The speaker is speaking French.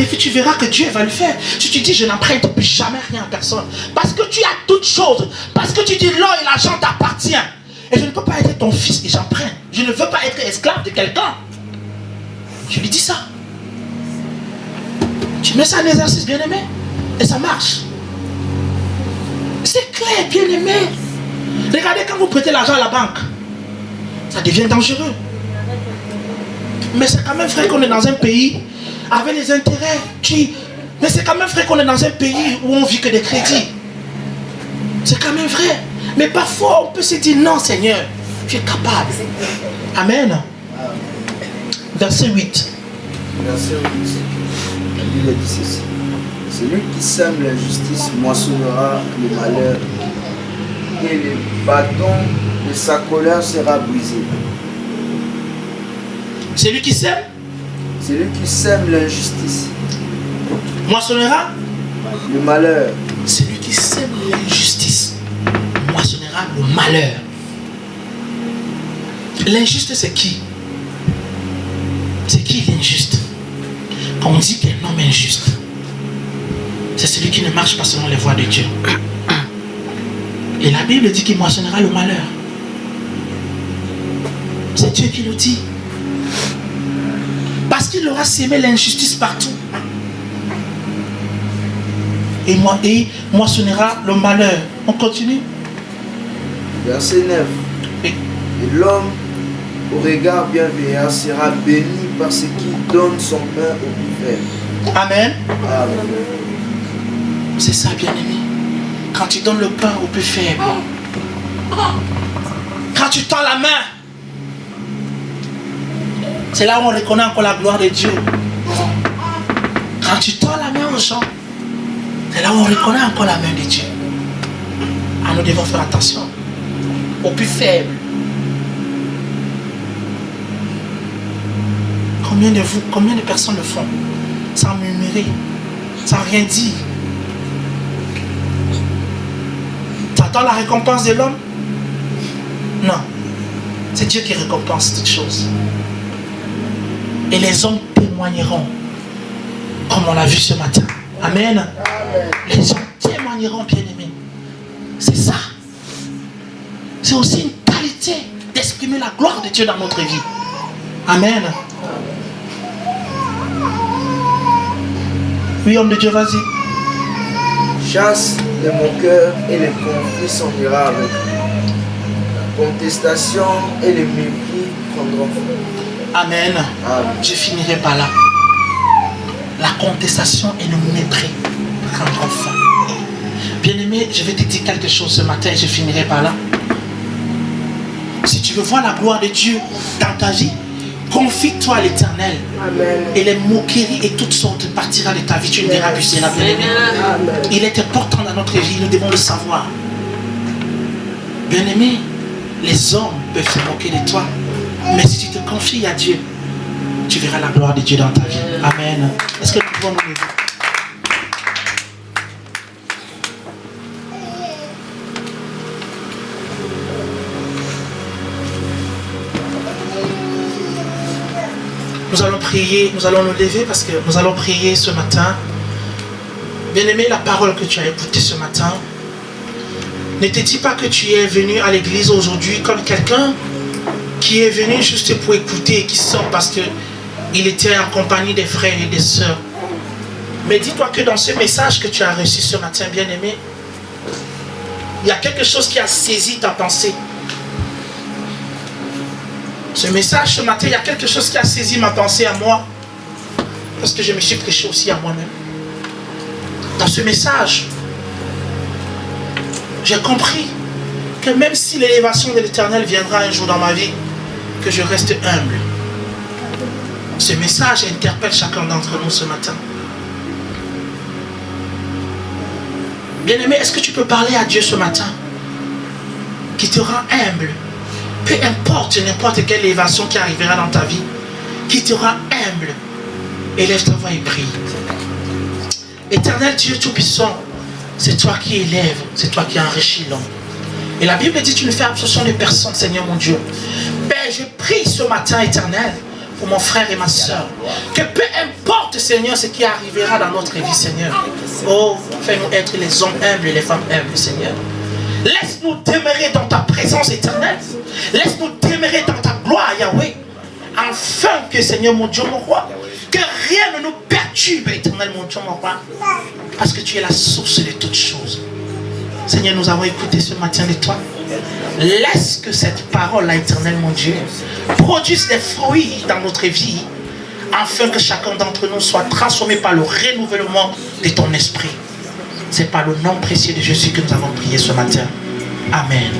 Et puis tu verras que Dieu va le faire. Si tu dis je n'emprunte plus jamais rien à personne, parce que tu as toutes choses, parce que tu dis l'or et l'argent t'appartient. Et je ne peux pas être ton fils et j'emprunte. Je ne veux pas être esclave de quelqu'un. Je lui dis ça. Tu mets ça en exercice, bien-aimé, et ça marche. C'est clair, bien-aimé. Regardez quand vous prêtez l'argent à la banque, ça devient dangereux. Mais c'est quand même vrai qu'on est dans un pays avec les intérêts. Mais c'est quand même vrai qu'on est dans un pays où on vit que des crédits. C'est quand même vrai. Mais parfois on peut se dire non Seigneur, tu es capable. Amen. Verset 8. Verset 8. La Bible dit ceci. Celui qui sème l'injustice moissonnera le malheur, et le bâton de sa colère sera brisé. Celui qui sème l'injustice moissonnera le malheur. Celui qui sème l'injustice moissonnera le malheur. L'injuste c'est qui? C'est qui l'injuste? Quand on dit qu'un homme est injuste, c'est celui qui ne marche pas selon les voies de Dieu. Et la Bible dit qu'il moissonnera le malheur. C'est Dieu qui le dit. Parce qu'il aura sémé l'injustice partout. Et moissonnera le malheur. On continue. Verset 9. Et l'homme au regard bienveillant sera béni parce qu'il donne son pain au plus faible. Amen. Amen. C'est ça, bien-aimé. Quand tu donnes le pain au plus faible, quand tu tends la main, c'est là où on reconnaît encore la gloire de Dieu. Quand tu tends la main aux gens, c'est là où on reconnaît encore la main de Dieu. Ah, nous devons faire attention aux plus faibles. Combien de personnes le font sans murmurer, sans rien dire? Tu attends la récompense de l'homme? Non. C'est Dieu qui récompense toutes choses. Et les hommes témoigneront, comme on l'a vu ce matin. Amen. Les hommes témoigneront, bien-aimés. C'est ça. C'est aussi une qualité d'exprimer la gloire de Dieu dans notre vie. Amen. Oui, homme de Dieu, vas-y. Chasse les moqueurs et les conflits s'en ira avec lui. La contestation et les mépris prendront fin. Amen. Amen. Je finirai par là. La contestation et le mépris prendront fin. Bien-aimé, je vais te dire quelque chose ce matin et je finirai par là. Si tu veux voir la gloire de Dieu dans ta vie, confie-toi à l'Éternel. Amen. Et les moqueries et toutes sortes partira de ta vie. Tu ne verras plus cela, bien-aimé. Il est important dans notre vie, nous devons le savoir. Bien-aimé, les hommes peuvent se moquer de toi. Mais si tu te confies à Dieu, tu verras la gloire de Dieu dans ta vie. Amen. Est-ce que nous pouvons nous lever? Nous allons prier, nous allons nous lever parce que nous allons prier ce matin. Bien-aimé, la parole que tu as écoutée ce matin, ne te dis pas que tu es venu à l'église aujourd'hui comme quelqu'un qui est venu juste pour écouter et qui sort parce qu'il était en compagnie des frères et des sœurs. Mais dis-toi que dans ce message que tu as reçu ce matin, bien-aimé, il y a quelque chose qui a saisi ta pensée. Ce message ce matin, il y a quelque chose qui a saisi ma pensée à moi. Parce que je me suis prêché aussi à moi-même. Dans ce message, j'ai compris que même si l'élévation de l'Éternel viendra un jour dans ma vie, que je reste humble. Ce message interpelle chacun d'entre nous ce matin. Bien-aimé, est-ce que tu peux parler à Dieu ce matin qui te rend humble? Peu importe n'importe quelle élévation qui arrivera dans ta vie, qui te rend humble, élève ta voix et prie. Éternel Dieu Tout-Puissant, c'est toi qui élèves, c'est toi qui enrichis l'homme. Et la Bible dit, tu ne fais absorption de personne, Seigneur mon Dieu. Père, je prie ce matin, Éternel, pour mon frère et ma soeur. Que peu importe, Seigneur, ce qui arrivera dans notre vie, Seigneur. Oh, fais-nous être les hommes humbles et les femmes humbles, Seigneur. Laisse-nous demeurer dans ta présence éternelle. Laisse-nous demeurer dans ta gloire, Yahweh. Afin que, Seigneur, mon Dieu, mon roi, que rien ne nous perturbe, éternel, mon Dieu, mon roi. Parce que tu es la source de toutes choses. Seigneur, nous avons écouté ce matin de toi. Laisse que cette parole, éternelle, mon Dieu, produise des fruits dans notre vie, afin que chacun d'entre nous soit transformé par le renouvellement de ton esprit. C'est par le nom précieux de Jésus que nous avons prié ce matin. Amen.